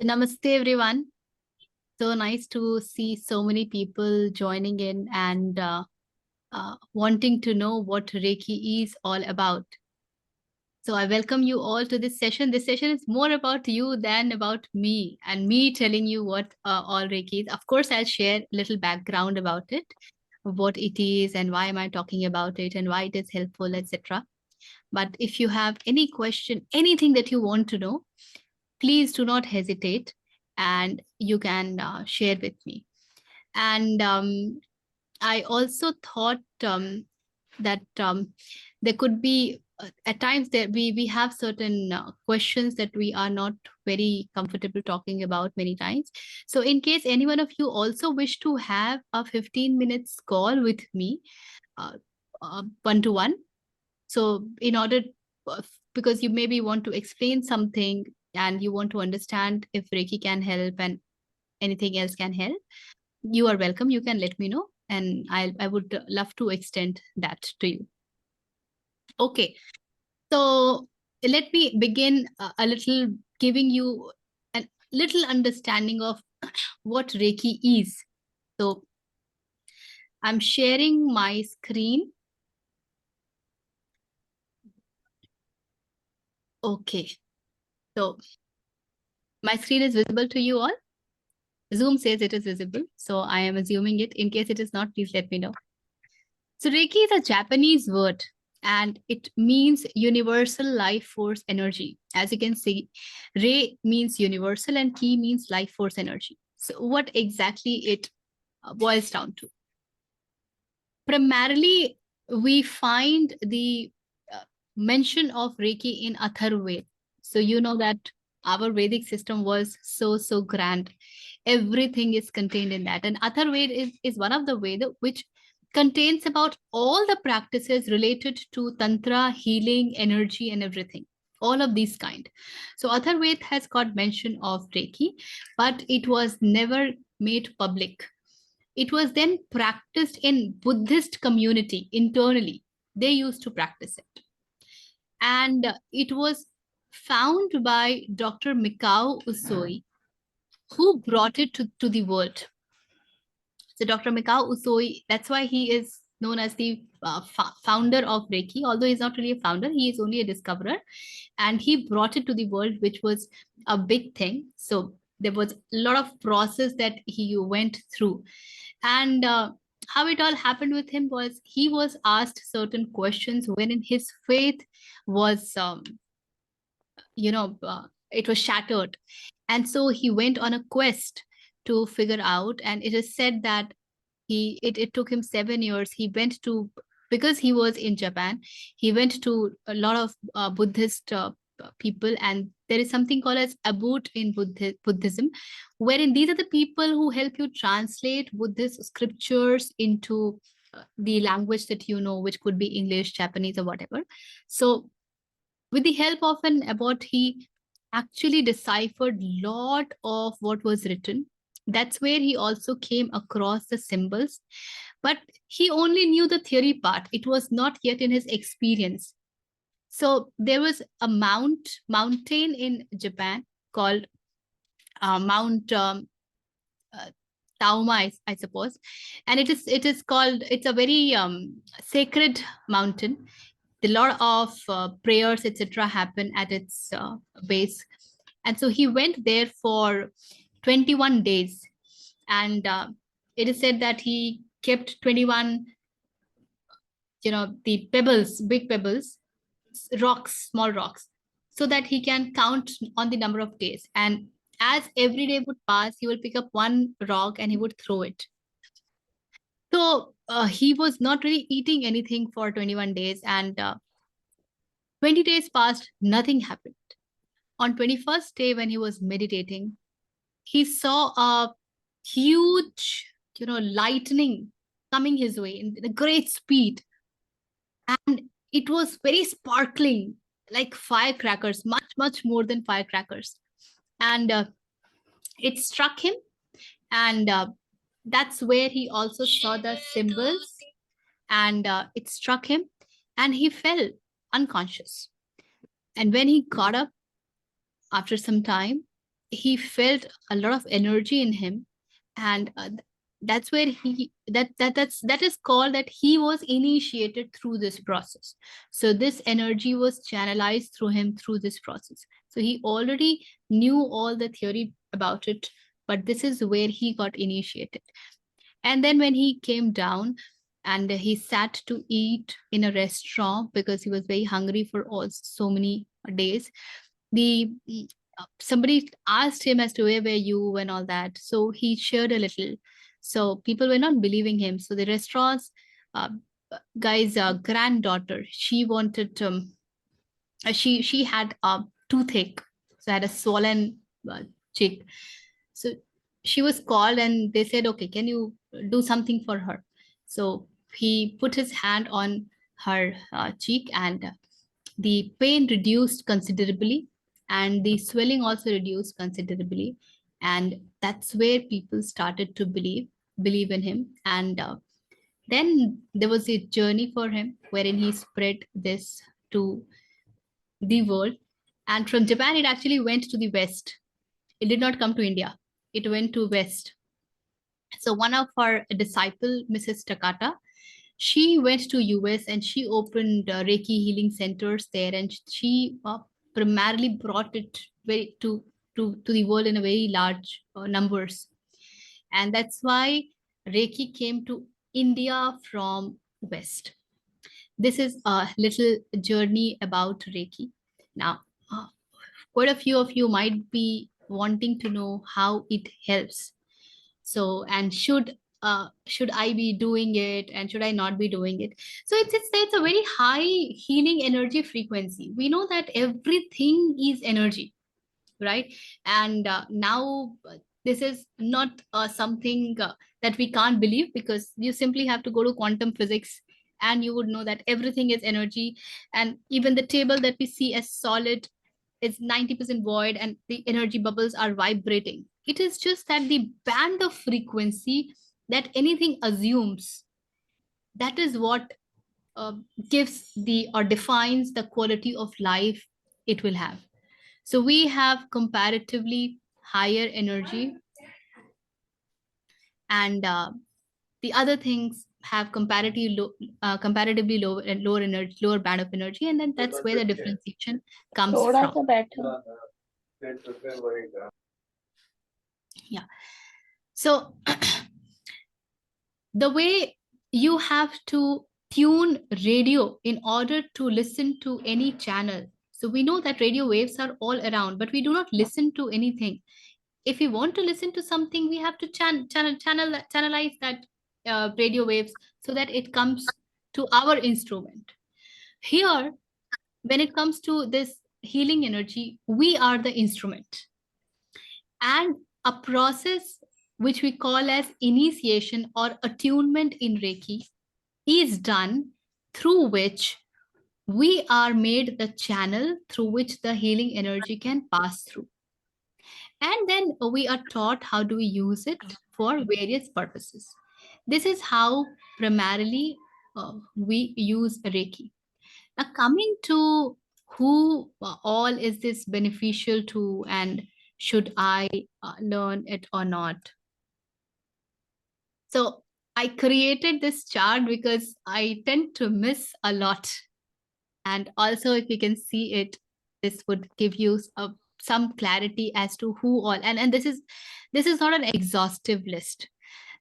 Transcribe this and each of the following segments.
Namaste, everyone. So nice to see so many people joining in and wanting to know what Reiki is all about. So I welcome you all to this session. This session is more about you than about me and me telling you what all Reiki is. Of course, I'll share a little background about it, what it is and why am I talking about it and why it is helpful, etc. But if you have any question, anything that you want to know, please do not hesitate and you can share with me. And I also thought that there could be at times that we have certain questions that we are not very comfortable talking about many times. So in case any one of you also wish to have a 15 minutes call with me, uh, one-to-one. So in order, uh, because you maybe want to explain something and you want to understand if Reiki can help and anything else can help, you are welcome. You can let me know and I would love to extend that to you. Okay, so let me begin a little giving you a little understanding of what Reiki is. So I'm sharing my screen. Okay, so my screen is visible to you all. Zoom says it is visible, so I am assuming it. In case it is not, please let me know. So Reiki is a Japanese word and it means universal life force energy. As you can see, Rei means universal and Ki means life force energy. So what exactly it boils down to? Primarily, we find the mention of Reiki in Atharvaveda. So you know that our Vedic system was so grand. Everything is contained in that. And Atharvaveda is one of the Veda which contains about all the practices related to Tantra, healing, energy, and everything. All of these kind. So Atharvaveda has got mention of Reiki, but it was never made public. It was then practiced in Buddhist community internally. They used to practice it. And it was found by Dr. Mikao Usui, who brought it to the world. So Dr. Mikao Usui, that's why he is known as the founder of Reiki, although he's not really a founder, he is only a discoverer. And he brought it to the world, which was a big thing. So there was a lot of process that he went through. And how it all happened with him was he was asked certain questions wherein his faith was, it was shattered. And so he went on a quest to figure out, and it is said that it took him 7 years. He went to, because he was in Japan, he went to a lot of Buddhist people, and there is something called as Abut in Buddhism, wherein these are the people who help you translate Buddhist scriptures into the language that you know, which could be English, Japanese, or whatever. So with the help of an abbot, he actually deciphered a lot of what was written. That's where he also came across the symbols, but he only knew the theory part. It was not yet in his experience. So there was a mountain in Japan called Mount Tauma, I suppose, and it is called. It's a very sacred mountain. A lot of prayers, etc., happen at its base, and so he went there for 21 days, and it is said that he kept 21, the pebbles, big pebbles, rocks, small rocks, so that he can count on the number of days. And as every day would pass, he will pick up one rock and he would throw it. So he was not really eating anything for 21 days, and 20 days passed, nothing happened. On 21st day, when he was meditating, he saw a huge, lightning coming his way in a great speed. And it was very sparkling, like firecrackers, much more than firecrackers. And it struck him. And that's where he also saw the symbols. And it struck him. And he fell unconscious. And when he got up after some time, he felt a lot of energy in him, and that's where that is called that he was initiated through this process. So this energy was channelized through him through this process. So he already knew all the theory about it, but this is where he got initiated. And then when he came down and he sat to eat in a restaurant because he was very hungry for all so many days, the somebody asked him as to where were you and all that. So he shared a little. So people were not believing him. So the restaurant's uh, guy's granddaughter, she wanted she had a toothache, so had a swollen cheek. So she was called and they said, okay, can you do something for her? So he put his hand on her cheek, and the pain reduced considerably, and the swelling also reduced considerably. And that's where people started to believe in him. And then there was a journey for him wherein he spread this to the world. And from Japan, it actually went to the West. It did not come to India. It went to West. So one of our disciple, Mrs. Takata, she went to US and she opened Reiki healing centers there, and she primarily brought it very to the world in a very large numbers. And that's why Reiki came to India from West. This is a little journey about Reiki. Now, uh, quite a few of you might be wanting to know how it helps. So, and should I be doing it and should I not be doing it? So it's a very high healing energy frequency. We know that everything is energy, right? And now this is not something that we can't believe, because you simply have to go to quantum physics and you would know that everything is energy. And even the table that we see as solid is 90% void and the energy bubbles are vibrating. It is just that the band of frequency that anything assumes, that is what uh, gives the or defines the quality of life it will have. So we have comparatively higher energy, and the other things have comparatively low and lower energy, lower band of energy, and then that's where the differentiation comes थोड़ा from. सा बैठो. Yeah. So the way you have to tune radio in order to listen to any channel. So we know that radio waves are all around, but we do not listen to anything. If we want to listen to something, we have to channelize that radio waves so that it comes to our instrument. Here, when it comes to this healing energy, we are the instrument. And a process which we call as initiation or attunement in Reiki is done, through which we are made the channel through which the healing energy can pass through. And then we are taught how do we use it for various purposes. This is how primarily we use Reiki. Now, coming to who all is this beneficial to, and should I learn it or not? So I created this chart because I tend to miss a lot. And also, if you can see it, this would give you some clarity as to who all. And this is not an exhaustive list.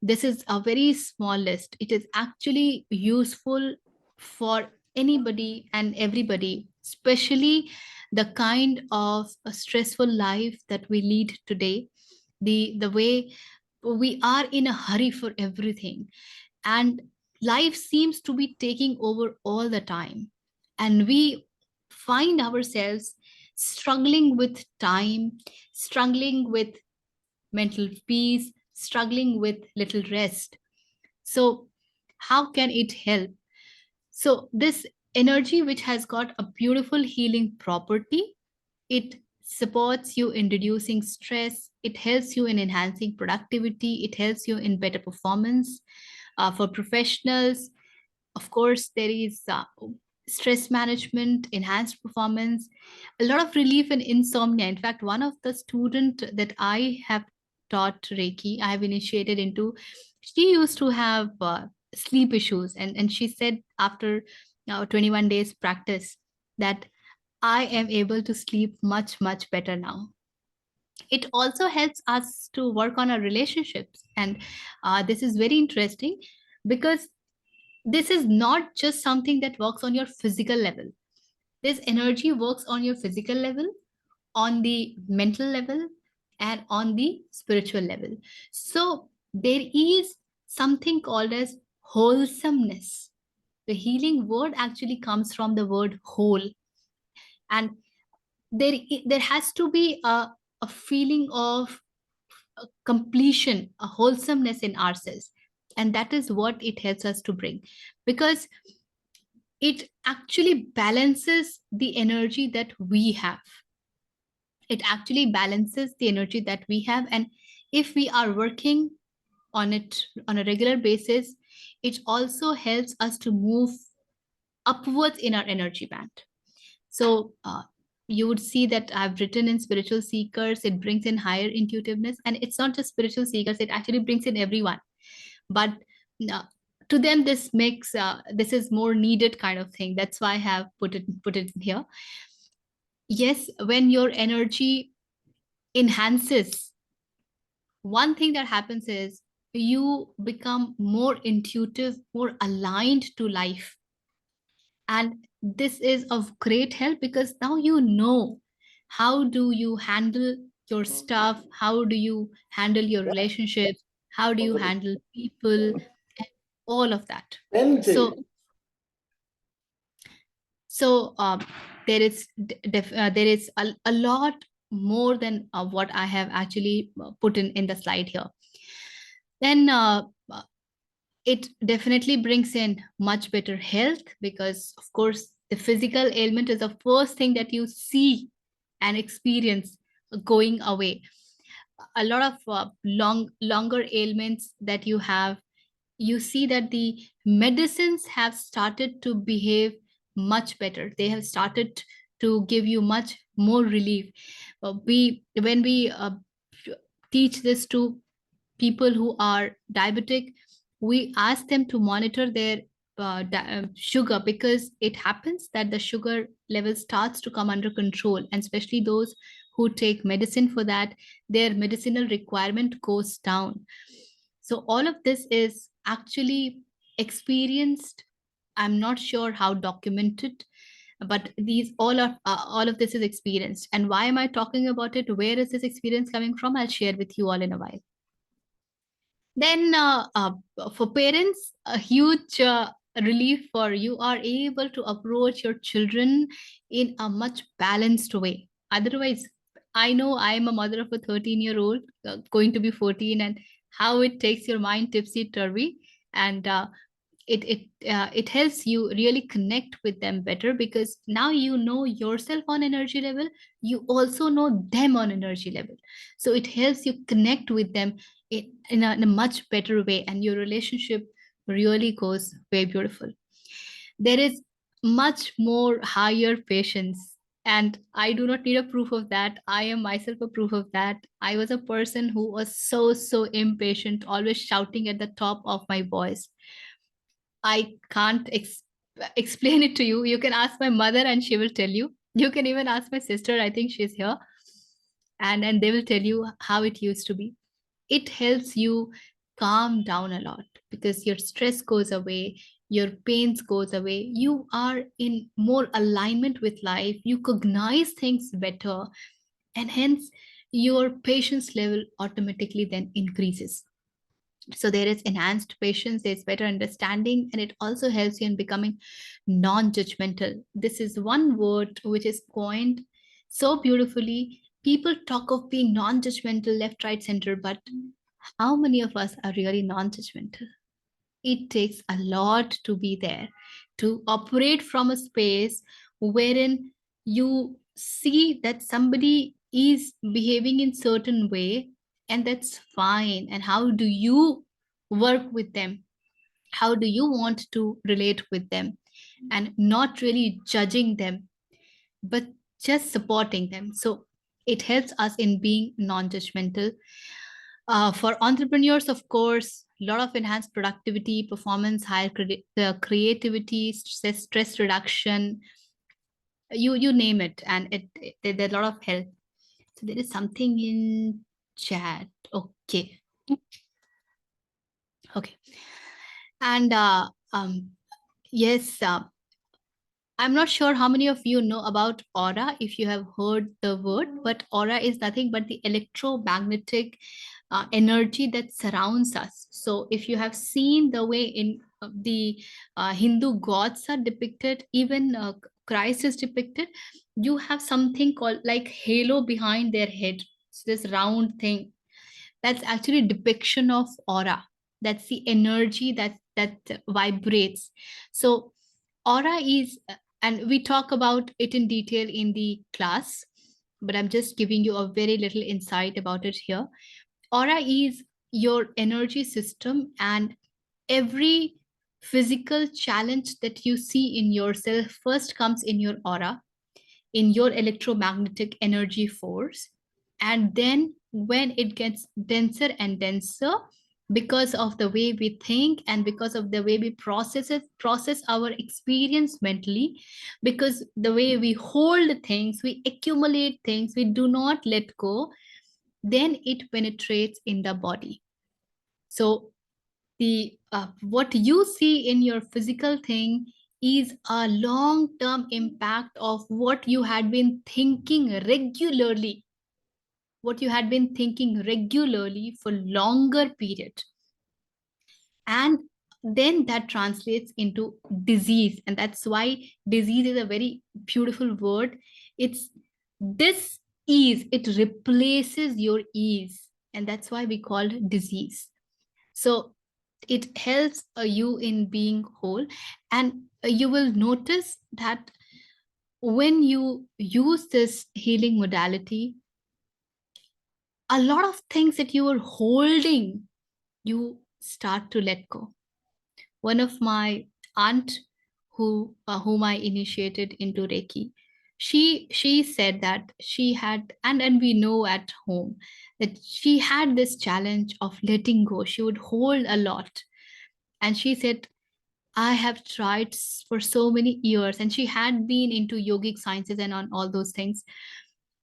This is a very small list. It is actually useful for anybody and everybody, especially the kind of a stressful life that we lead today. The way we are in a hurry for everything, and life seems to be taking over all the time, and we find ourselves struggling with time, struggling with mental peace, struggling with little rest. So how can it help? So this energy, which has got a beautiful healing property, it supports you in reducing stress, it helps you in enhancing productivity, it helps you in better performance. For professionals, of course, there is stress management, enhanced performance, a lot of relief in insomnia. In fact, one of the student that I have taught Reiki, I have initiated into, she used to have sleep issues, and she said after 21 days practice that I am able to sleep much better now. It also helps us to work on our relationships, and this is very interesting because this is not just something that works on your physical level. This energy works on your physical level, on the mental level, and on the spiritual level. So there is something called as wholesomeness. The healing word actually comes from the word whole, and there has to be a feeling of completion, a wholesomeness in ourselves, and that is what it helps us to bring, because it actually balances the energy that we have. It actually balances the energy that we have, and if we are working on it on a regular basis, it also helps us to move upwards in our energy band. So you would see that I've written in spiritual seekers, it brings in higher intuitiveness, and it's not just spiritual seekers, it actually brings in everyone. But uh, to them, this makes this is more needed kind of thing. That's why I have put it here. Yes, when your energy enhances, one thing that happens is you become more intuitive, more aligned to life. And this is of great help because now you know how do you handle your stuff, how do you handle your relationships, how do you handle people, and all of that. So so there is there is a lot more than what I have actually put in the slide here. Then it definitely brings in much better health because, of course, the physical ailment is the first thing that you see and experience going away. A lot of longer ailments that you have, you see that the medicines have started to behave much better. They have started to give you much more relief. We when we teach this to people who are diabetic, we ask them to monitor their sugar, because it happens that the sugar level starts to come under control, and especially those who take medicine for that, their medicinal requirement goes down. So all of this is actually experienced. I'm not sure how documented, but these all of this is experienced. And why am I talking about it? Where is this experience coming from? I'll share with you all in a while. Then for parents, a huge relief, for you are able to approach your children in a much balanced way. Otherwise, I know I am a mother of a 13-year-old going to be 14, and how it takes your mind tipsy turvy. And it helps you really connect with them better, because now you know yourself on energy level, you also know them on energy level. So it helps you connect with them in a much better way, and your relationship really goes very beautiful. There is much more higher patience, and I do not need a proof of that. I am myself a proof of that. I was a person who was so impatient, always shouting at the top of my voice. I can't explain it to you. You can ask my mother and she will tell you. You can even ask my sister, I think she's here, and they will tell you how it used to be. It helps you calm down a lot because your stress goes away, your pains goes away. You are in more alignment with life. You cognize things better, and hence your patience level automatically then increases. So there is enhanced patience, there's better understanding, and it also helps you in becoming non-judgmental. This is one word which is coined so beautifully. People talk of being non-judgmental left, right, center, but how many of us are really non-judgmental? It takes a lot to be there, to operate from a space wherein you see that somebody is behaving in certain way, and that's fine. And how do you work with them? How do you want to relate with them? and not really judging them, but just supporting them. So it helps us in being non-judgmental. For entrepreneurs, of course, a lot of enhanced productivity, performance, higher creativity, stress reduction, you name it, and there's a lot of help. So there is something in chat. Okay. Okay. And yes, I'm not sure how many of you know about aura, if you have heard the word, but aura is nothing but the electromagnetic energy that surrounds us. So if you have seen the way in the Hindu gods are depicted, even Christ is depicted, you have something called like halo behind their head. It's this round thing. That's actually depiction of aura. That's the energy that vibrates. So aura is, and we talk about it in detail in the class, but I'm just giving you a very little insight about it here. Aura is your energy system, and every physical challenge that you see in yourself first comes in your aura, in your electromagnetic energy force. And then when it gets denser and denser, because of the way we think and because of the way we process our experience mentally, because the way we hold things, we accumulate things, we do not let go, then it penetrates in the body. So the what you see in your physical thing is a long term impact of what you had been thinking regularly, what you had been thinking regularly for longer period. And then that translates into disease, and that's why disease is a very beautiful word. It's this ease, it replaces your ease, and that's why we call it disease. So it helps you in being whole. And you will notice that when you use this healing modality, a lot of things that you were holding, you start to let go. One of my aunt, whom I initiated into Reiki, she said that she had, and we know at home that she had this challenge of letting go. She would hold a lot, and she said, I have tried for so many years, and she had been into yogic sciences and on all those things.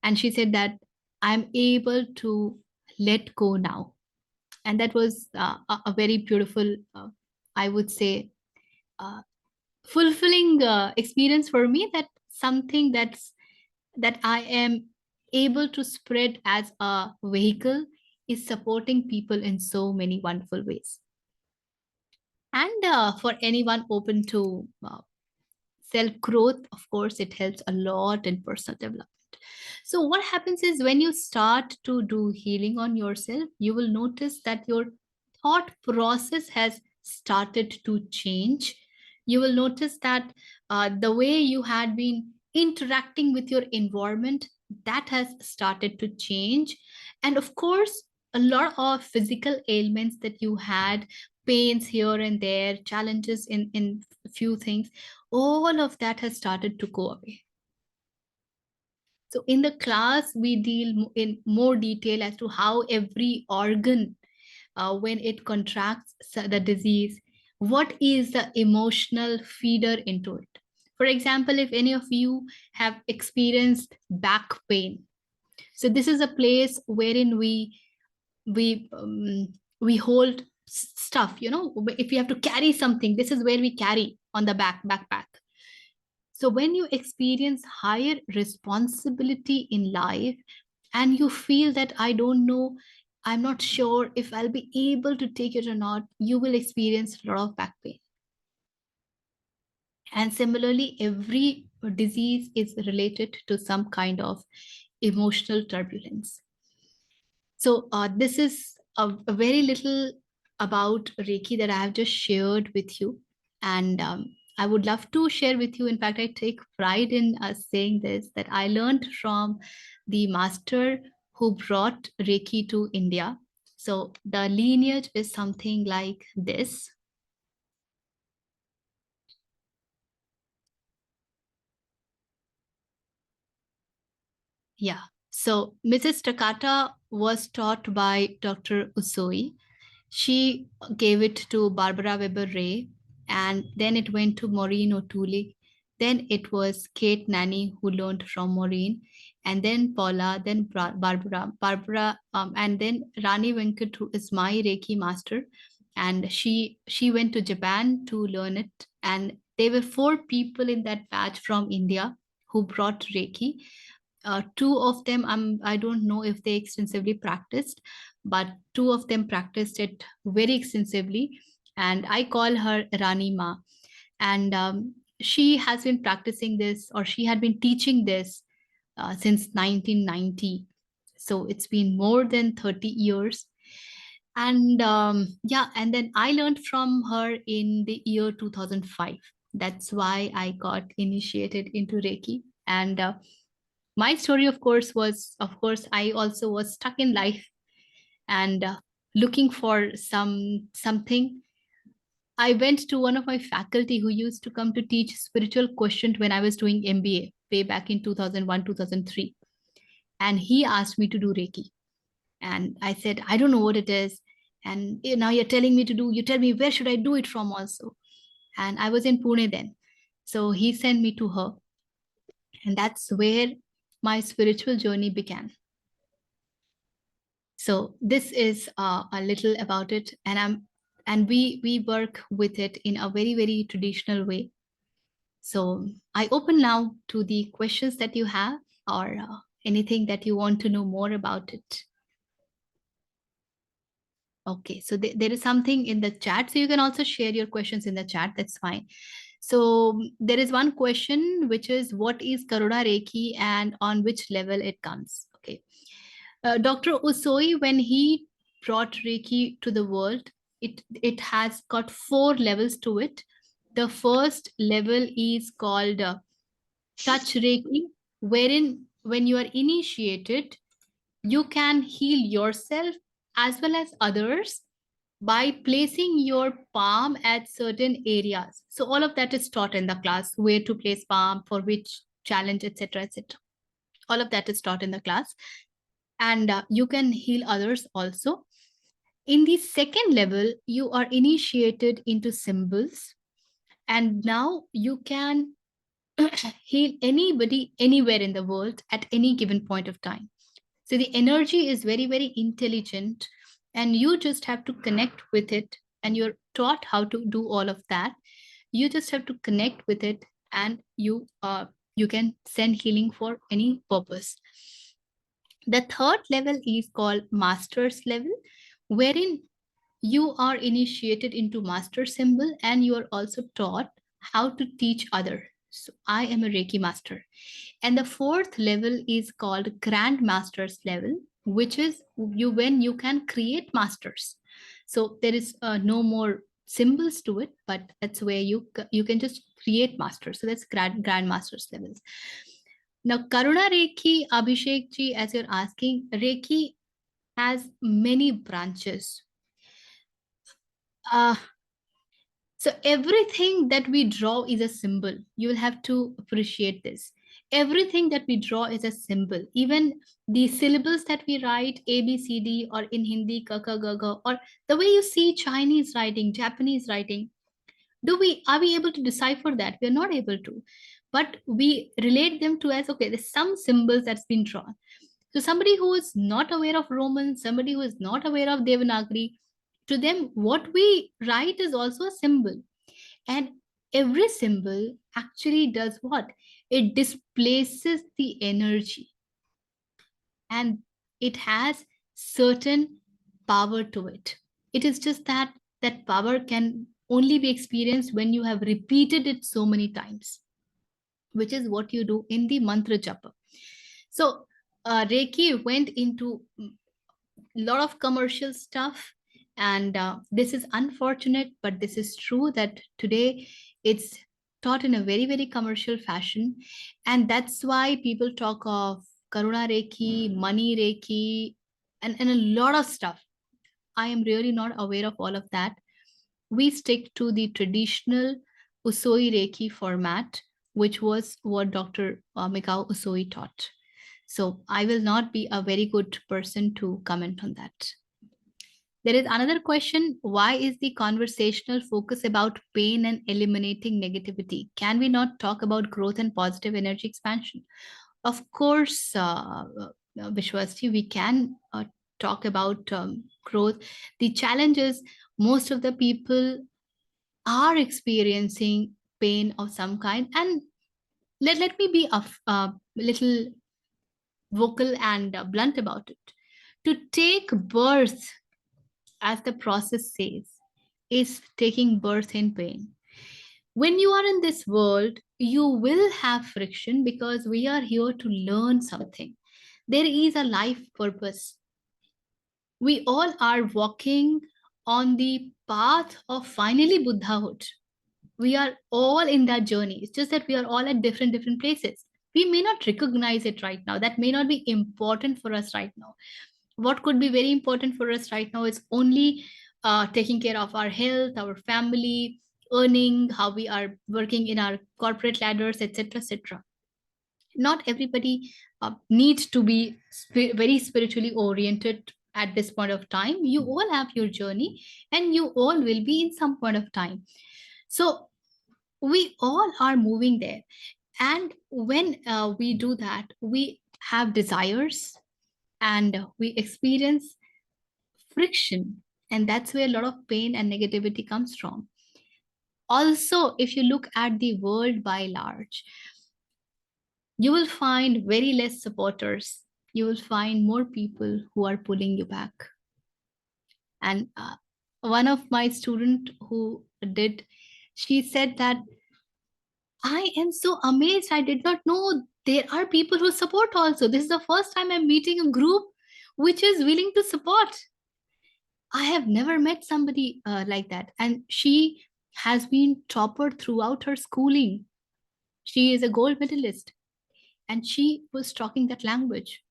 And she said that I'm able to let go now. And that was a very beautiful, I would say, uh, fulfilling experience for me, that something that I am able to spread as a vehicle is supporting people in so many wonderful ways. And for anyone open to self growth, of course, it helps a lot in personal development. So what happens is when you start to do healing on yourself, you will notice that your thought process has started to change. You will notice that the way you had been interacting with your environment, that has started to change. And of course, a lot of physical ailments that you had, pains here and there, challenges in few things, all of that has started to go away. So in the class, we deal in more detail as to how every organ, when it contracts the disease, what is the emotional feeder into it. For example, if any of you have experienced back pain, so this is a place wherein we we hold stuff. If you have to carry something, this is where we carry on the backpack. So when you experience higher responsibility in life and you feel that I don't know, I'm not sure if I'll be able to take it or not, you will experience a lot of back pain. And similarly, every disease is related to some kind of emotional turbulence. So this is a very little about Reiki that I have just shared with you. And I would love to share with you. In fact, I take pride in saying this, that I learned from the master who brought Reiki to India. So the lineage is something like this. Yeah. So Mrs. Takata was taught by Dr. Usoi. She gave it to Barbara Weber Ray, and then it went to Maureen O'Toole. Then it was Kate Nanny who learned from Maureen, and then Paula, then Barbara, and then Rani Venkat, who is my Reiki master, and she went to Japan to learn it. And there were four people in that batch from India who brought Reiki. Two of them, I don't know if they extensively practiced, but two of them practiced it very extensively. And I call her Rani Ma. And she has been practicing this, or she had been teaching this since 1990. So it's been more than 30 years. And yeah, and then I learned from her in the year 2005. That's why I got initiated into Reiki. And my story, of course, was, of course, I also was stuck in life and looking for something. I went to one of my faculty who used to come to teach spiritual quotient when I was doing MBA way back in 2001, 2003. And he asked me to do Reiki. And I said, I don't know what it is. And now you're telling me to do, you tell me where should I do it from also. And I was in Pune then. So he sent me to her. And that's where my spiritual journey began. So this is a little about it, and we work with it in a very traditional way. So I open now to the questions that you have, or anything that you want to know more about it. Okay, so there is something in the chat, so you can also share your questions in the chat. That's fine. So there is one question, which is, what is Karuna Reiki and on which level it comes? Okay. Dr. Usoi, when he brought Reiki to the world, it has got 4 levels to it. The first level is called touch Reiki, wherein when you are initiated, you can heal yourself as well as others by placing your palm at certain areas. So all of that is taught in the class, where to place palm, for which challenge, etc., etc. All of that is taught in the class. And you can heal others also. In the second level, you are initiated into symbols, and now you can heal anybody anywhere in the world at any given point of time. So the energy is very intelligent, and you just have to connect with it, and you're taught how to do all of that. You just have to connect with it, and you can send healing for any purpose. The third level is called master's level, wherein you are initiated into master symbol, and you are also taught how to teach other. So I am a Reiki master. And the fourth level is called grand master's level, which is you when you can create masters. So there is no more symbols to it, but that's where you can just create masters. So that's grand master's levels. Now Karuna Reiki, Abhishek ji, as you're asking, Reiki has many branches. uh, So everything that we draw is a symbol. You will have to appreciate this. Everything that we draw is a symbol. Even the syllables that we write, A, B, C, D, or in Hindi, ka, ka, ga, ga, or the way you see Chinese writing, Japanese writing, are we able to decipher that? We are not able to. But we relate them to as, okay, there's some symbols that's been drawn. So somebody who is not aware of Roman, somebody who is not aware of Devanagari, to them, what we write is also a symbol. And every symbol actually does what? It displaces the energy, and it has certain power to it. It is just that that power can only be experienced when you have repeated it so many times, which is what you do in the mantra japa. So Reiki went into lot of commercial stuff, and this is unfortunate, but this is true that today it's taught in a very commercial fashion, and that's why people talk of Karuna Reiki, Money Reiki, and a lot of stuff. I am really not aware of all of that. We stick to the traditional Usoi Reiki format, which was what Dr. Mikao Usoi taught. So I will not be a very good person to comment on that. There is another question. Why is the conversational focus about pain and eliminating negativity? Can we not talk about growth and positive energy expansion? Of course, Vishwasti, we can talk about growth. The challenge is most of the people are experiencing pain of some kind. And let me be a little vocal and blunt about it. To take birth, as the process says, is taking birth in pain. When you are in this world, you will have friction because we are here to learn something. There is a life purpose. We all are walking on the path of finally Buddhahood. We are all in that journey. It's just that we are all at different places. We may not recognize it right now. That may not be important for us right now. What could be very important for us right now is only taking care of our health, our family, earning, how we are working in our corporate ladders, etc., etc. Not everybody needs to be very spiritually oriented at this point of time. You all have your journey, and you all will be in some point of time. So we all are moving there. And when we do that, we have desires, and we experience friction, and that's where a lot of pain and negativity comes from. Also, if you look at the world by large, you will find very less supporters. You will find more people who are pulling you back. And one of my student who did, she said that I am so amazed. I did not know there are people who support also. This is the first time I'm meeting a group which is willing to support. I have never met somebody like that. And she has been topper throughout her schooling. She is a gold medalist, and she was talking that language.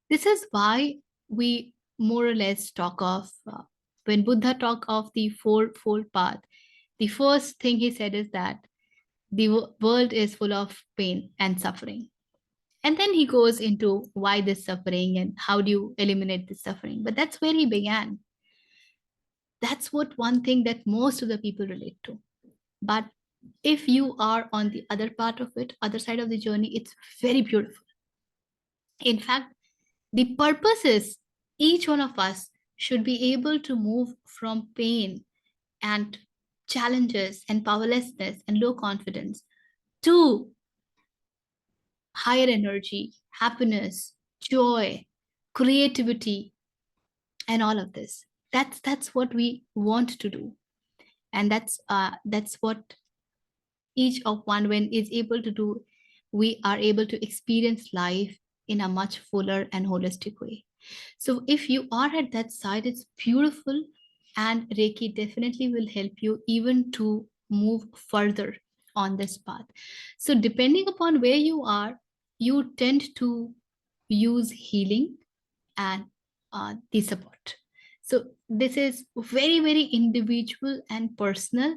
This is why we more or less talk of, when Buddha talked of the fourfold path, the first thing he said is that the world is full of pain and suffering. And then he goes into why this suffering and how do you eliminate this suffering. But that's where he began. That's what one thing that most of the people relate to. But if you are on the other part of it, other side of the journey, it's very beautiful. In fact, the purpose is each one of us should be able to move from pain and challenges and powerlessness and low confidence to higher energy, happiness, joy, creativity, and all of this. That's what we want to do, and that's what each of one when is able to do. We are able to experience life in a much fuller and holistic way. So if you are at that side, it's beautiful, and Reiki definitely will help you even to move further on this path. So depending upon where you are, you tend to use healing and the support. So this is very individual and personal,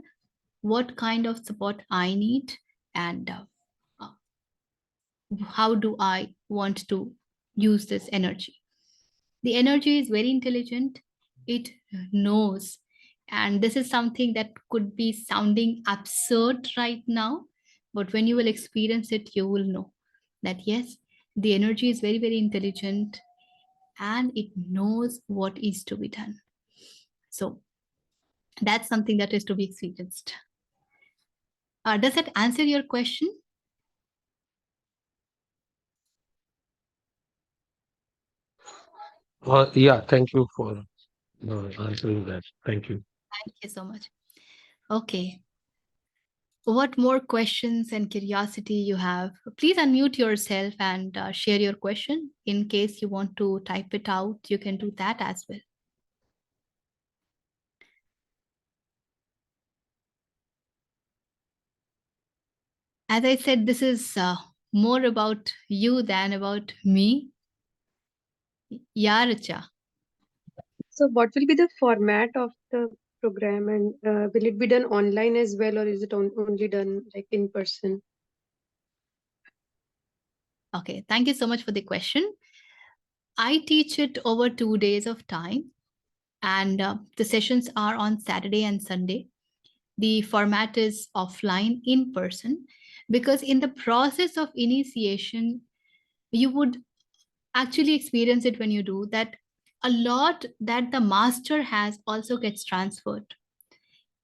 what kind of support I need, and uh, how do I want to use this energy. The energy is very intelligent, it knows. And this is something that could be sounding absurd right now, but when you will experience it, you will know that yes, the energy is very intelligent, and it knows what is to be done. So that's something that is to be experienced. Does that answer your question? Yeah, thank you for answering that. Thank you. Thank you so much. Okay. What more questions and curiosity you have? Please unmute yourself and share your question. In case you want to type it out, you can do that as well. As I said, this is more about you than about me. Yarcha. So, what will be the format of the program, and will it be done online as well, or is it only done like in person? Okay, thank you so much for the question. I teach it over 2 days of time, and the sessions are on Saturday and Sunday. The format is offline, in person, because in the process of initiation, you would actually experience it when you do that. A lot that the master has also gets transferred.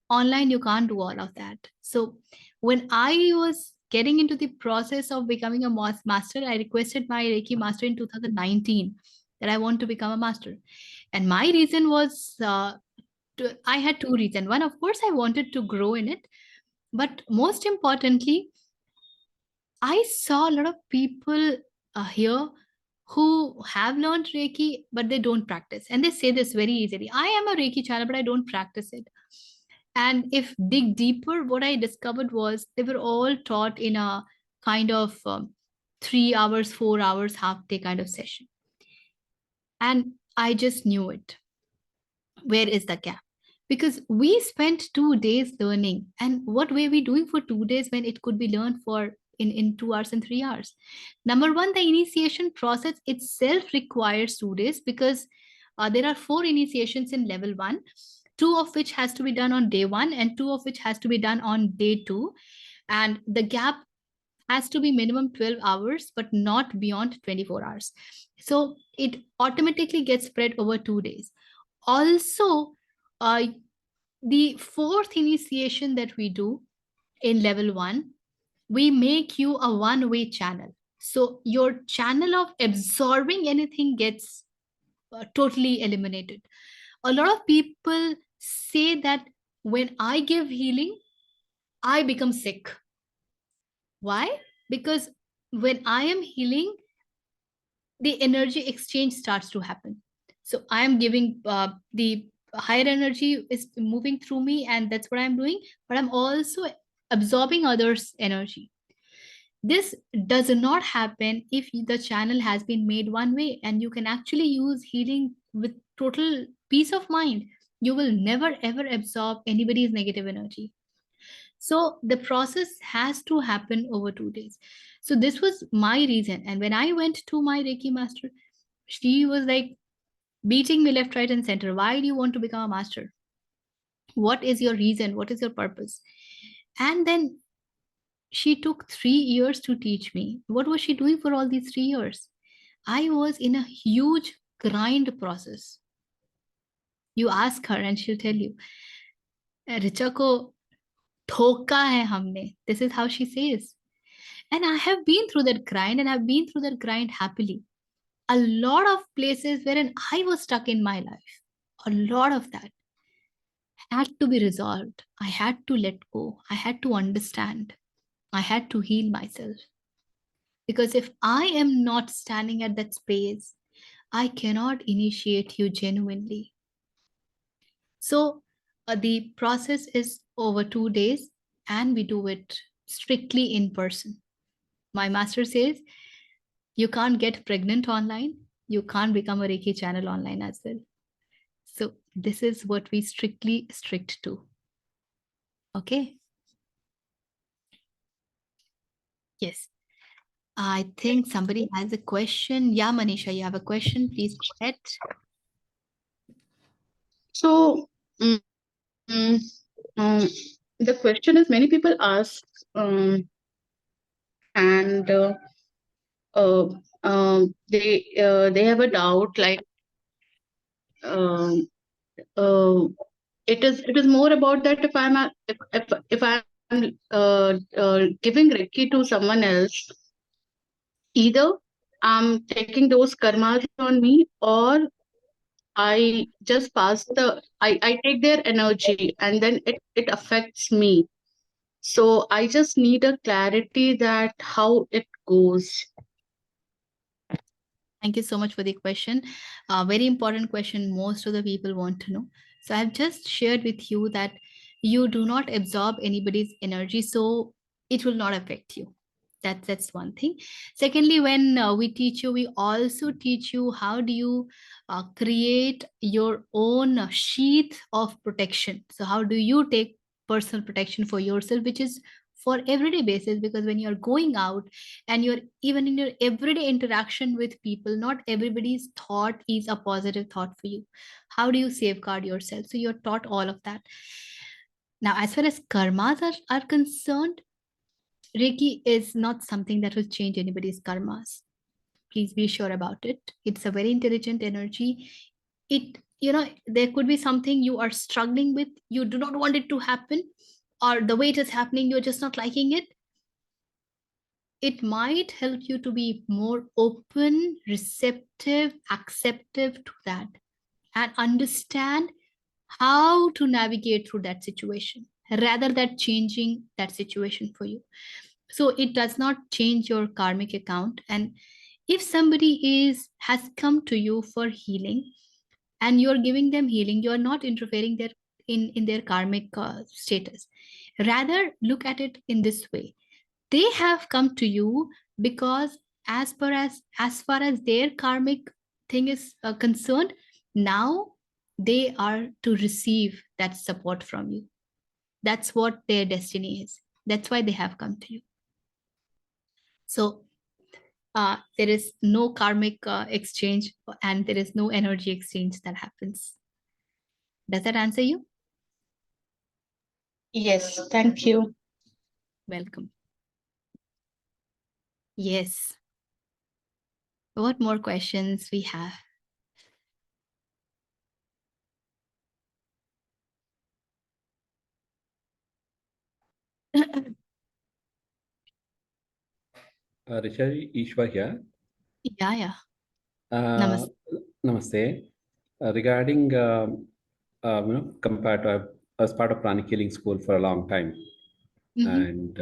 Online, you can't do all of that. So when I was getting into the process of becoming a master, I requested my Reiki master in 2019 that I want to become a master. And my reason was, I had two reasons. One, of course, I wanted to grow in it. But most importantly, I saw a lot of people here who have learned Reiki, but they don't practice. And they say this very easily: I am a Reiki channel, but I don't practice it. And if dig deeper, what I discovered was they were all taught in a kind of 3 hours, 4 hours, half day kind of session. And I just knew it. Where is the gap? Because we spent 2 days learning, and what were we doing for 2 days when it could be learned for in 2 hours and 3 hours? Number one, the initiation process itself requires 2 days, because there are 4 initiations in level 1, 2 of which has to be done on day 1 and 2 of which has to be done on day 2, and the gap has to be minimum 12 hours but not beyond 24 hours. So it automatically gets spread over 2 days. Also, uh, the fourth initiation that we do in level 1, we make you a one-way channel. So your channel of absorbing anything gets totally eliminated. A lot of people say that when I give healing, I become sick. Why? Because when I am healing, the energy exchange starts to happen. So I am giving the higher energy is moving through me, and that's what I'm doing, but I'm also absorbing others' energy. This does not happen if the channel has been made one way, and you can actually use healing with total peace of mind. You will never ever absorb anybody's negative energy. So the process has to happen over 2 days. So this was my reason. And when I went to my Reiki master, she was like beating me left, right, and center. Why do you want to become a master? What is your reason? What is your purpose? And then she took 3 years to teach me. What was she doing for all these 3 years? I was in a huge grind process. You ask her and she'll tell you, Richa ko ठोका है हमने. This is how she says. And I have been through that grind, and I've been through that grind happily. A lot of places wherein I was stuck in my life, a lot of that had to be resolved. I had to let go. I had to understand. I had to heal myself. Because if I am not standing at that space, I cannot initiate you genuinely. So the process is over 2 days, and we do it strictly in person. My master says you can't get pregnant online, you can't become a Reiki channel online as well. So this is what we strictly strict to. Okay. Yes. I think somebody has a question. Yeah, Manisha, you have a question. Please go ahead. So, mm, mm, um, the question is many people ask, and uh, they have a doubt like um, uh, it is more about that if I'm giving Reiki to someone else, either I'm taking those karmas on me, or I just I take their energy and then it affects me. So I just need a clarity that how it goes. Thank you so much for the question. Very important question. Most of the people want to know. So I've just shared with you that you do not absorb anybody's energy, so it will not affect you. That's one thing. Secondly, when we teach you, we also teach you how do you create your own sheath of protection. So how do you take personal protection for yourself, which is for everyday basis, because when you're going out and you're even in your everyday interaction with people, not everybody's thought is a positive thought for you. How do you safeguard yourself? So you're taught all of that. Now, as far as karmas are concerned, Reiki is not something that will change anybody's karmas. Please be sure about it. It's a very intelligent energy. It, there could be something you are struggling with, you do not want it to happen, or the way it is happening, you're just not liking it. It might help you to be more open, receptive, acceptive to that, and understand how to navigate through that situation rather than changing that situation for you. So it does not change your karmic account. And if somebody has come to you for healing and you're giving them healing, you're not interfering in their karmic status. Rather, look at it in this way: they have come to you because as far as their karmic thing is concerned, now they are to receive that support from you. That's what their destiny is. That's why they have come to you. So there is no karmic exchange, and there is no energy exchange that happens. Does that answer you? Yes, thank you. Welcome. Yes. What more questions we have? Rishi, Ishwar here. Yeah. Uh, Namaste. Namaste. Regarding, compared to, I was part of pranic healing school for a long time, and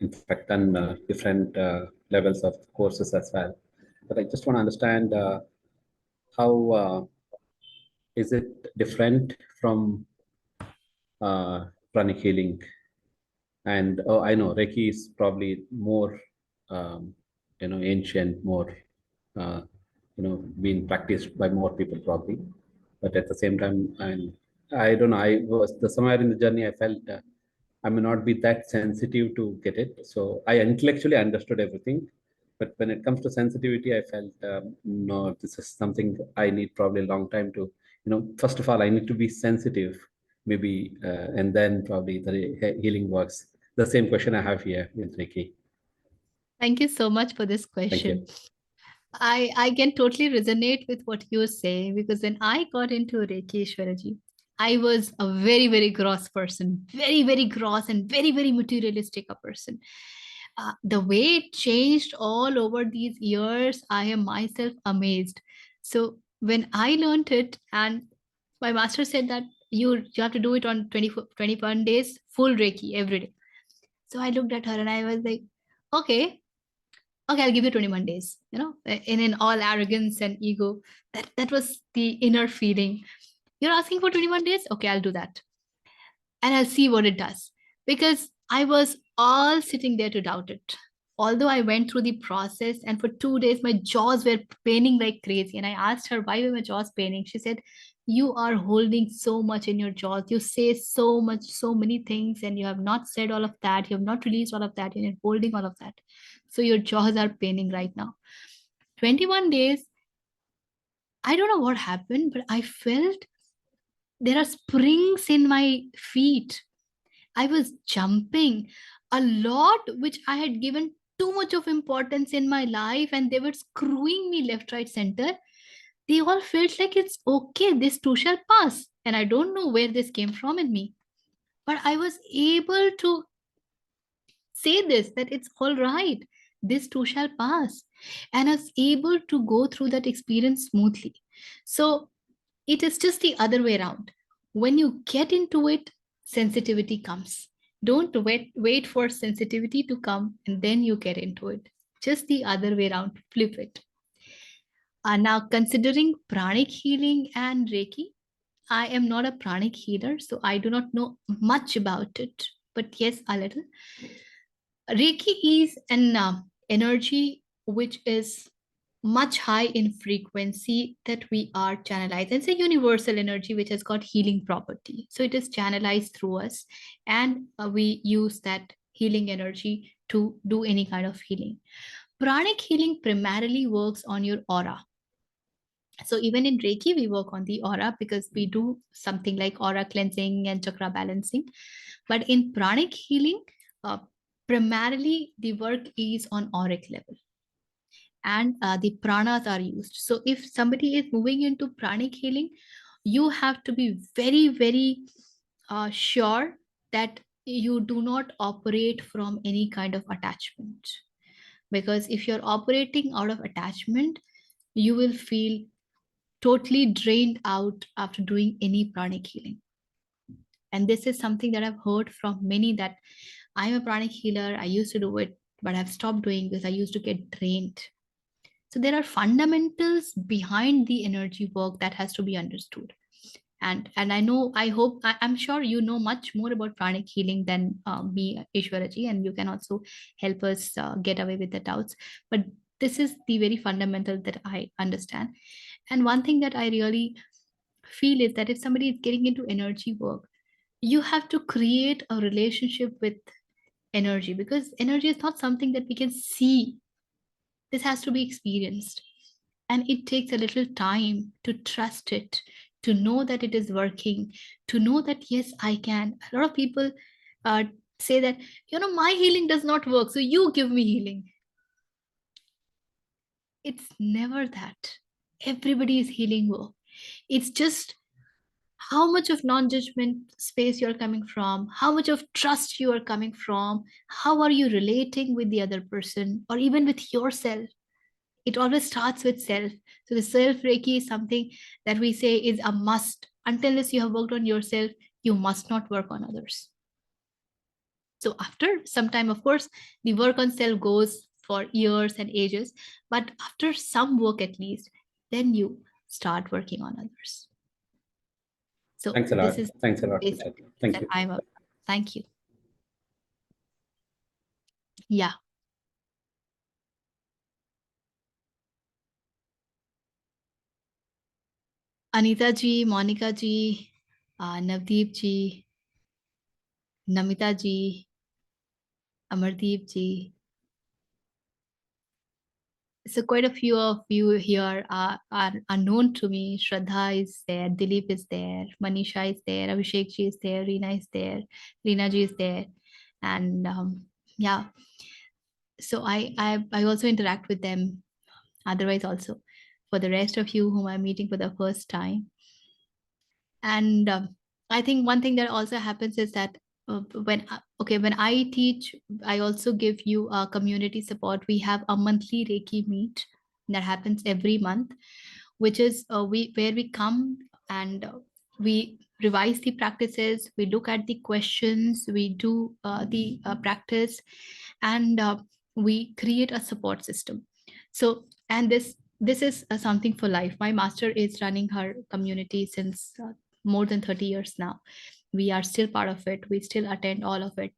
in fact, done different levels of courses as well. But I just want to understand how is it different from pranic healing? And I know Reiki is probably more, ancient, more, being practiced by more people probably. But at the same time, and I don't know, I was somewhere in the journey, I felt I may not be that sensitive to get it. So I intellectually understood everything, but when it comes to sensitivity, I felt no, this is something I need probably a long time to, first of all, I need to be sensitive, maybe, and then probably the healing works. The same question I have here with Reiki. Thank you so much for this Thank question. you. I can totally resonate with what you're saying, because when I got into Reiki, Ishwaraji, I was a very, very gross person, very, very gross and very, very materialistic a person. The way it changed all over these years, I am myself amazed. So when I learned it, and my master said that you have to do it on 21 days, full Reiki every day. So I looked at her and I was like, okay, I'll give you 21 days, in all arrogance and ego. That was the inner feeling. You're asking for 21 days? Okay, I'll do that. And I'll see what it does. Because I was all sitting there to doubt it. Although I went through the process, and for 2 days, my jaws were paining like crazy. And I asked her, why were my jaws paining? She said, you are holding so much in your jaws. You say so much, so many things, and you have not said all of that. You have not released all of that. And you're holding all of that. So your jaws are paining right now. 21 days, I don't know what happened, but I felt there are springs in my feet. I was jumping a lot, which I had given too much of importance in my life, and they were screwing me left, right, center. They all felt like it's okay, this too shall pass. And I don't know where this came from in me. But I was able to say this, that it's all right, this too shall pass. And I was able to go through that experience smoothly. So it is just the other way around. When you get into it, sensitivity comes. Don't wait for sensitivity to come and then you get into it. Just the other way around, flip it. Now, considering pranic healing and Reiki, I am not a pranic healer, so I do not know much about it, but yes, a little. Reiki is an energy which is much high in frequency that we are channelized. It's a universal energy which has got healing property. So it is channelized through us, and we use that healing energy to do any kind of healing. Pranic healing primarily works on your aura. So even in Reiki, we work on the aura because we do something like aura cleansing and chakra balancing. But in pranic healing, primarily the work is on auric level, and the pranas are used. So if somebody is moving into pranic healing, you have to be very, very sure that you do not operate from any kind of attachment. Because if you're operating out of attachment, you will feel totally drained out after doing any pranic healing. And this is something that I've heard from many, that I'm a pranic healer, I used to do it, but I've stopped doing this, I used to get drained. So there are fundamentals behind the energy work that has to be understood. And I know, I'm sure you know much more about pranic healing than me, Ishwaraji, and you can also help us get away with the doubts. But this is the very fundamental that I understand. And one thing that I really feel is that if somebody is getting into energy work, you have to create a relationship with energy, because energy is not something that we can see. This has to be experienced. And it takes a little time to trust it, to know that it is working, to know that, yes, I can. A lot of people say that, my healing does not work, so you give me healing. It's never that. Everybody is healing work. It's just how much of non-judgment space you're coming from, how much of trust you are coming from, how are you relating with the other person or even with yourself. It always starts with self. So the self Reiki is something that we say is a must. Until you have worked on yourself, you must not work on others. So after some time, of course, the work on self goes for years and ages, but after some work at least, then you start working on others. So Thanks a lot. this is Thanks a lot, basic Vishal. Thank that you. I'm a, thank you. Yeah. Anita ji, Monica ji, Navdeep ji, Namita ji, Amardeep ji. So quite a few of you here are known to me. Shraddha is there, Dilip is there, Manisha is there, Abhishek ji is there, Reena is there, Reena ji is there, and yeah. So I also interact with them. Otherwise, also for the rest of you whom I'm meeting for the first time, and I think one thing that also happens is that when I teach, I also give you a community support. We have a monthly Reiki meet that happens every month, which is where we come and we revise the practices, we look at the questions, we do the practice, and we create a support system. So, and this is something for life. My master is running her community since more than 30 years now. We are still part of it. We still attend all of it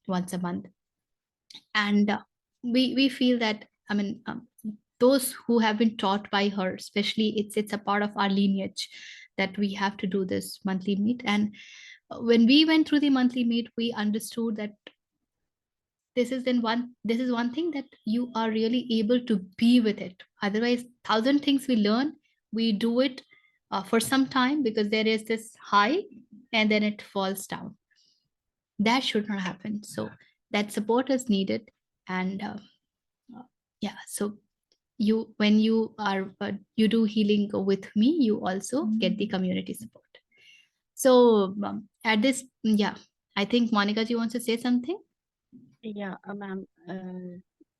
once a month. And we feel that, I mean, those who have been taught by her, especially, it's a part of our lineage that we have to do this monthly meet. And when we went through the monthly meet, we understood that this is one thing that you are really able to be with it. Otherwise, thousand things we learn, we do it for some time because there is this high and then it falls down. That should not happen. So that support is needed. And yeah, so when you are you do healing with me, you also get the community support. So at this, yeah, I think Monica ji wants to say something. या ma'am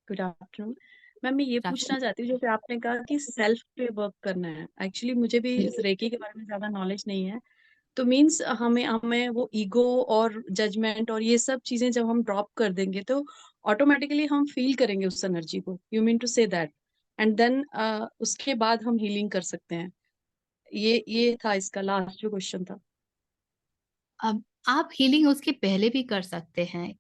good afternoon ma'am मैं ये पूछना चाहती हूँ जैसे आपने कहा कि सेल्फ पे वर्क करना है एक्चुअली मुझे भी इस रेकी के बारे में ज्यादा नॉलेज नहीं है तो मींस हमें हमें वो ईगो और जजमेंट और ये सब चीजें जब हम ड्रॉप कर देंगे तो ऑटोमेटिकली हम फील करेंगे उस एनर्जी को you mean to say that and then उसके बाद हम हीलिंग कर सकते हैं ये था इसका लास्ट जो क्वेश्चन था अब आप हीलिंग उसके पहले भी कर सकते हैं.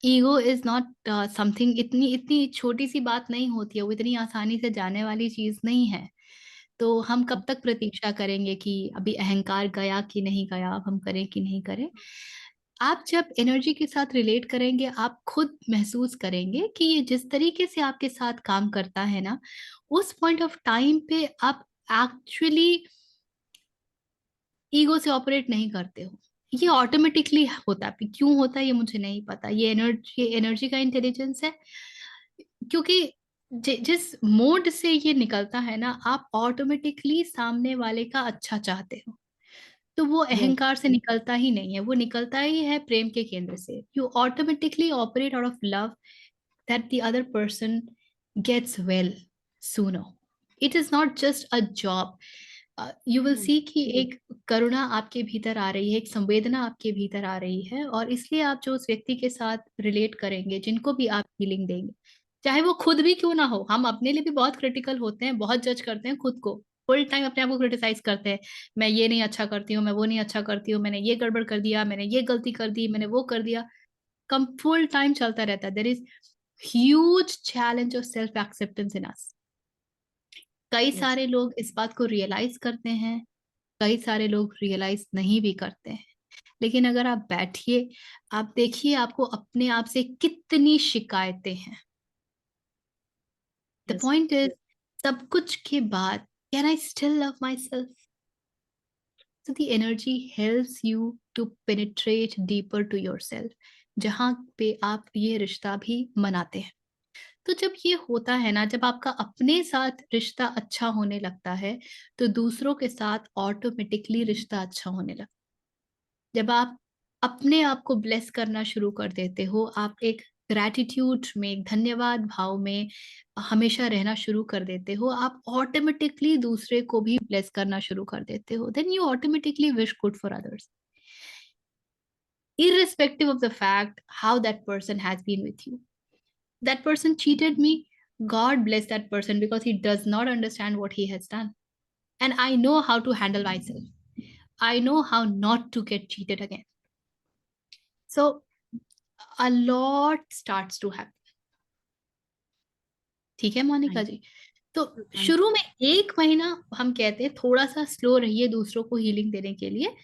ईगो इज नॉट समथिंग, इतनी इतनी छोटी सी बात नहीं होती है, वो इतनी आसानी से जाने वाली चीज नहीं है. तो हम कब तक प्रतीक्षा करेंगे कि अभी अहंकार गया कि नहीं गया, अब हम करें कि नहीं करें. आप जब एनर्जी के साथ रिलेट करेंगे, आप खुद महसूस करेंगे कि ये जिस तरीके से आपके साथ काम करता है ना, उस पॉइंट ऑफ टाइम पे आप एक्चुअली ईगो से ऑपरेट नहीं करते हो। ये ऑटोमेटिकली होता है। क्यों होता है ये मुझे नहीं पता, ये एनर्जी का इंटेलिजेंस है। क्योंकि जिस मोड से ये निकलता है ना, आप ऑटोमेटिकली सामने वाले का अच्छा चाहते हो। तो वो Yes. अहंकार से निकलता ही नहीं है, वो निकलता ही है प्रेम के केंद्र से। You automatically operate out of love that the other person gets well sooner. It is not just a job. You will see कि एक करुणा आपके भीतर आ रही है, एक संवेदना आपके भीतर आ रही है, और इसलिए आप जो उस व्यक्ति के साथ रिलेट करेंगे, जिनको भी आप फीलिंग देंगे, चाहे वो खुद भी क्यों ना हो। हम अपने लिए भी बहुत क्रिटिकल होते हैं, बहुत जज करते हैं खुद को, फुल टाइम अपने आप को क्रिटिसाइज करते हैं। मैं ये नहीं अच्छा करती हूँ, मैं वो नहीं अच्छा करती हूँ, मैंने ये गड़बड़ कर दिया, मैंने ये गलती कर दी, मैंने वो कर दिया। कम फुल टाइम चलता रहता है। There is huge challenge of self acceptance in us. कई Yes. सारे लोग इस बात को रियलाइज करते हैं, कई सारे लोग रियलाइज नहीं भी करते हैं। लेकिन अगर आप बैठिए, आप देखिए आपको अपने आप से कितनी शिकायतें हैं। The Yes. पॉइंट इज, सब कुछ के बाद, can I still love my self? So the energy helps you to penetrate deeper to yourself, जहां पे आप ये रिश्ता भी मनाते हैं। तो जब ये होता है ना, जब आपका अपने साथ रिश्ता अच्छा होने लगता है, तो दूसरों के साथ ऑटोमेटिकली रिश्ता अच्छा होने लगता है। जब आप अपने आप को ब्लेस करना शुरू कर देते हो, आप एक ग्रैटिट्यूड में, एक धन्यवाद भाव में हमेशा रहना शुरू कर देते हो, आप ऑटोमेटिकली दूसरे को भी ब्लेस करना शुरू कर देते हो। Then you automatically wish good for others, irrespective of the fact how that person has been with you. That person cheated me, God bless that person, because he does not understand what he has done. And I know how to handle myself. I know how not to get cheated again. So a lot starts to happen. ठीक है मोनिका जी? तो शुरू में 1 महीना हम कहते हैं थोड़ा सा स्लो रहिए दूसरों को हीलिंग देने के लिए।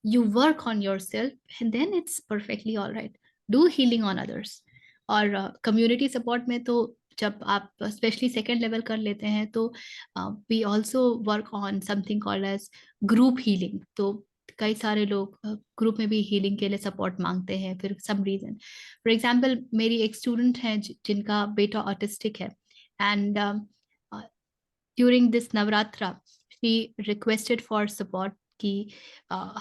You work on yourself and then it's perfectly all right. Do healing on others. और कम्युनिटी सपोर्ट में तो जब आप स्पेशली सेकेंड लेवल कर लेते हैं, तो we also work on something called as group healing. तो कई सारे लोग ग्रुप में भी हीलिंग के लिए सपोर्ट मांगते हैं फिर सम रीजन। फॉर एग्जाम्पल, मेरी एक स्टूडेंट है जिनका बेटा ऑटिस्टिक है, and during this Navratra she requested for support कि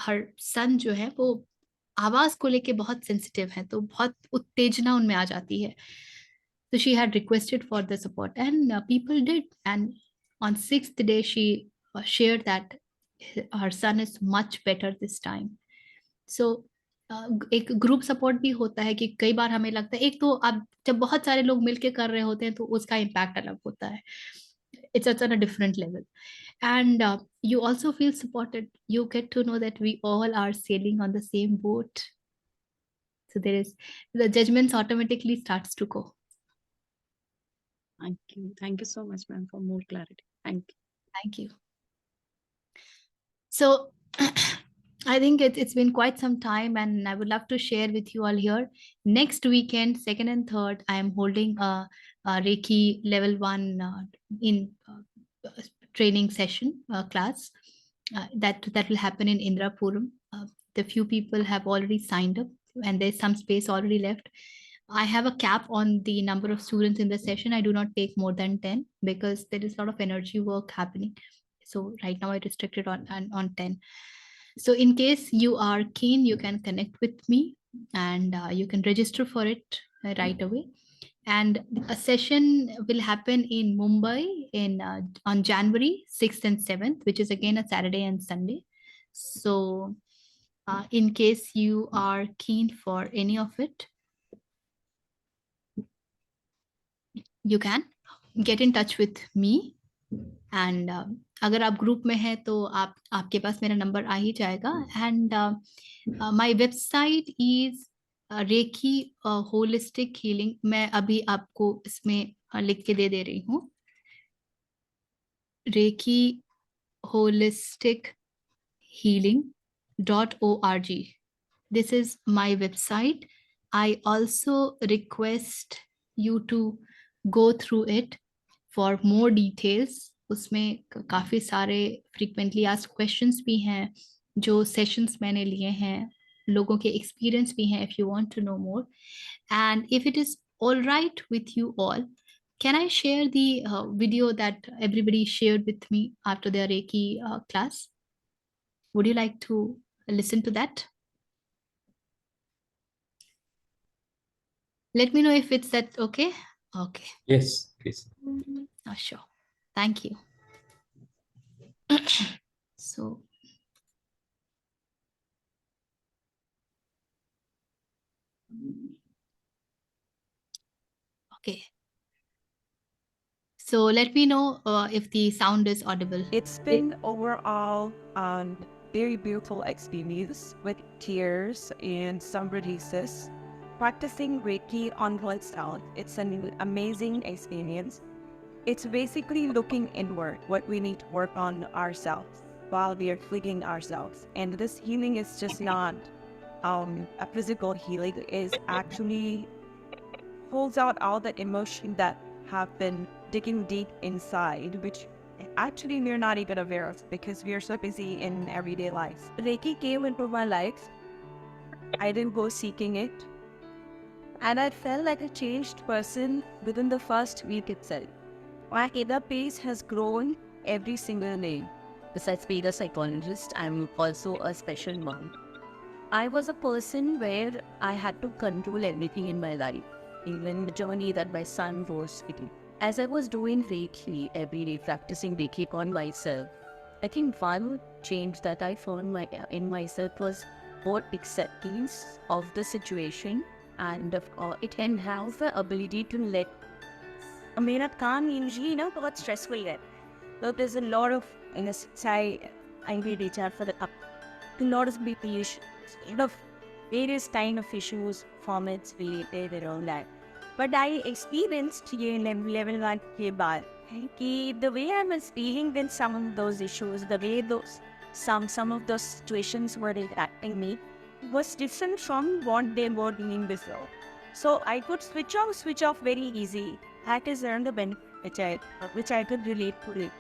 her son जो है वो आवाज को लेके बहुत सेंसिटिव है, तो बहुत उत्तेजना उनमें आ जाती है। So she had requested for the support and people did, and on 6th day she shared that her son is much better this time. So एक ग्रुप सपोर्ट भी होता है कि कई बार हमें लगता है, एक तो अब जब बहुत सारे लोग मिलके कर रहे होते हैं तो उसका इम्पैक्ट अलग होता है, it's on a different level. And you also feel supported. You get to know that we all are sailing on the same boat. So there is, the judgments automatically starts to go. Thank you. Thank you so much, ma'am, for more clarity. Thank you. Thank you. So I think it's been quite some time, and I would love to share with you all here. Next weekend, 2nd and 3rd, I am holding a Reiki level 1 in training session class that will happen in Indrapuram. The few people have already signed up, and there's some space already left. I have a cap on the number of students in the session. I do not take more than 10 because there is a lot of energy work happening. So right now I restricted on 10. So in case you are keen, you can connect with me, and you can register for it right away. And a session will happen in Mumbai on January 6th and 7th, which is again a Saturday and Sunday. So in case you are keen for any of it, you can get in touch with me. And अगर आप group में हैं तो आपके पास मेरा number आ ही जाएगा। And my website is reiki holistic healing. मैं अभी आपको इसमें लिख के दे रही हूँ, reiki holistic healing.org. this is my website. I also request you to go through it for more details. उसमें काफ़ी सारे frequently asked questions भी हैं, जो sessions मैंने लिए हैं, लोगों के experience भी हैं if you want to know more. And if it is all right with you all, can I share the video that everybody shared with me after their Reiki class? Would you like to listen to that? Let me know if it's that okay. Okay. Yes, please. Oh, sure. Thank you. So, okay. So let me know if the sound is audible. It's been overall very beautiful experience with tears and some releases. Practicing Reiki on oneself, it's an amazing experience. It's basically looking inward, what we need to work on ourselves while we are healing ourselves. And this healing is just not a physical healing, it is actually pulls out all the emotion that have been digging deep inside, which actually we're not even aware of because we are so busy in everyday life. Reiki came into my life. I didn't go seeking it. And I felt like a changed person within the first week itself. My inner peace has grown every single day. Besides being a psychologist, I'm also a special mom. I was a person where I had to control everything in my life, even the journey that my son was taking. As I was doing Reiki every day, practicing Reiki on myself, I think one change that I found in myself was more acceptance of the situation, and it enhanced the ability to let. मेरा काम usually बहुत stressful है. So there's a lot of I read HR for a lot of people issues, lot of various kind of issues, formats related and all that. But I experienced level 1 के बाद कि the way I was dealing with some of those issues, the way some of those situations were impacting me was different from what they were doing before. So I could switch off very easy. That is the benefit which I could relate to it.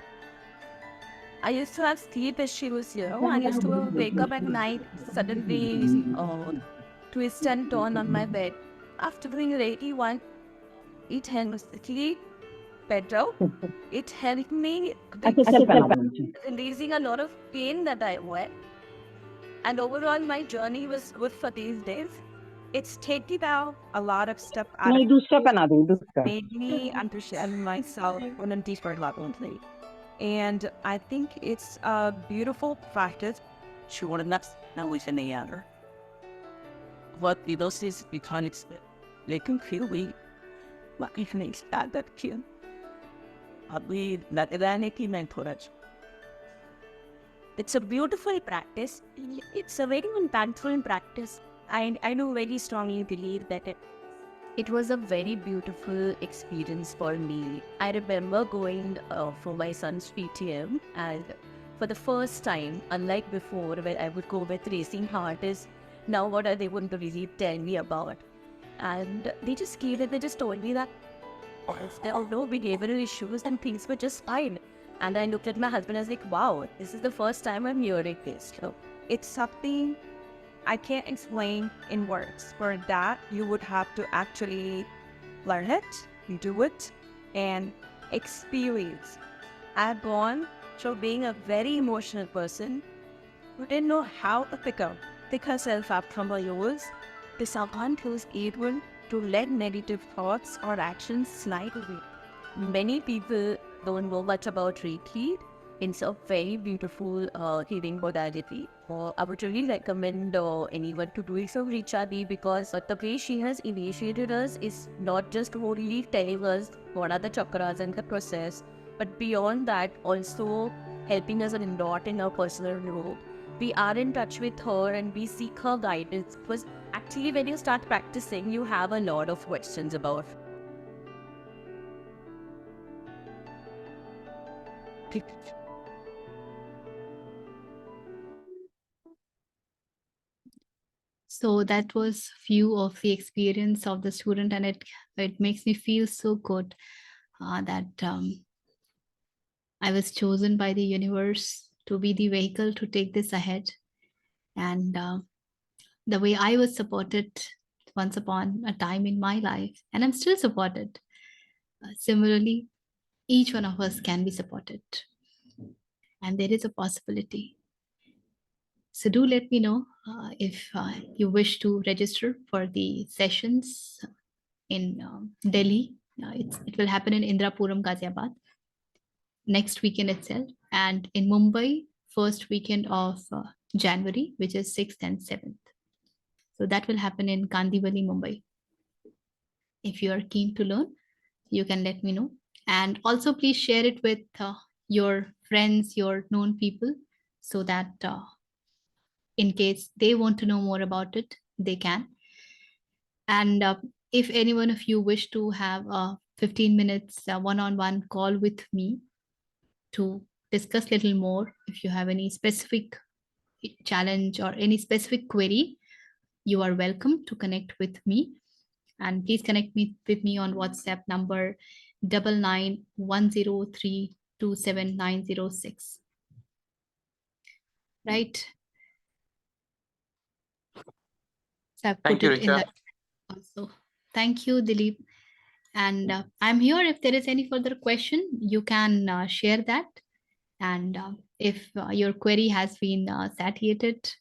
I used to have sleep issues, I used to wake up at night, suddenly twist and turn on my bed. After doing Reiki one, it helped me better. It helped me releasing a lot of pain that I went. And overall, my journey was good for these days. It's taken out a lot of stuff out of made me understand myself on a deeper level. And I think it's a beautiful practice. Sure enough, now we in the other. What the loss is because it's they can feel we what if makes that kill. I believe that anything encourage. It's a beautiful practice. It's a very impactful practice. I do very strongly believe that it was a very beautiful experience for me. I remember going for my son's PTM, and for the first time, unlike before where I would go with racing heart, is now what are they going to really tell me about? And they just told me that there are no behavioral issues and things were just fine. And I looked at my husband and I was like, wow, this is the first time I'm hearing this. So it's something I can't explain in words. For that, you would have to actually learn it, do it, and experience. I've gone from being a very emotional person who didn't know how to pick herself up from her lows to someone who's able to let negative thoughts or actions slide away. Many people don't know much about Reiki. It's a very beautiful healing modality. I would really recommend anyone to do so Richadi because the way she has initiated us is not just only telling us what are the chakras and the process, but beyond that also helping us a lot in our personal growth. We are in touch with her and we seek her guidance because actually when you start practicing, you have a lot of questions about So that was few of the experience of the student, and it makes me feel so good that I was chosen by the universe to be the vehicle to take this ahead. And the way I was supported once upon a time in my life, and I'm still supported. Similarly, each one of us can be supported, and there is a possibility. So do let me know if you wish to register for the sessions in Delhi. It will happen in Indrapuram, Ghaziabad next weekend itself, and in Mumbai, first weekend of January, which is 6th and 7th. So that will happen in Kandivali, Mumbai. If you are keen to learn, you can let me know. And also please share it with your friends, your known people, so that in case they want to know more about it, they can. And if any one of you wish to have a 15 minutes one-on-one call with me to discuss little more, if you have any specific challenge or any specific query, you are welcome to connect with me. And please connect with me on WhatsApp number 9910327906. Right. So I've Thank put you, it in Richa. that also. Thank you, Dilip. And I'm here. If there is any further question, you can share that. And if your query has been satiated,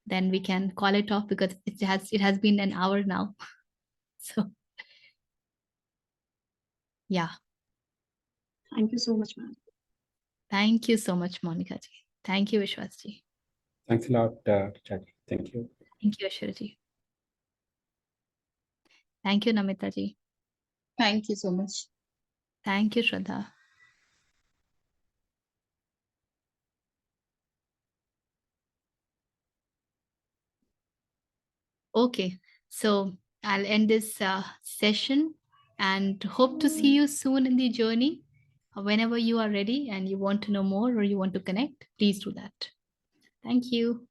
then we can call it off, because it has been an hour now. So yeah, Thank you so much, ma'am. thank you so much, Monica ji. Thank you, Vishwas ji. Thanks a lot, Richa. Thank you. Thank you, Ashura ji. Thank you, Namita ji. Thank you so much. Thank you, Shraddha. Okay, so I'll end this session and hope to see you soon in the journey. Whenever you are ready and you want to know more or you want to connect, please do that. Thank you.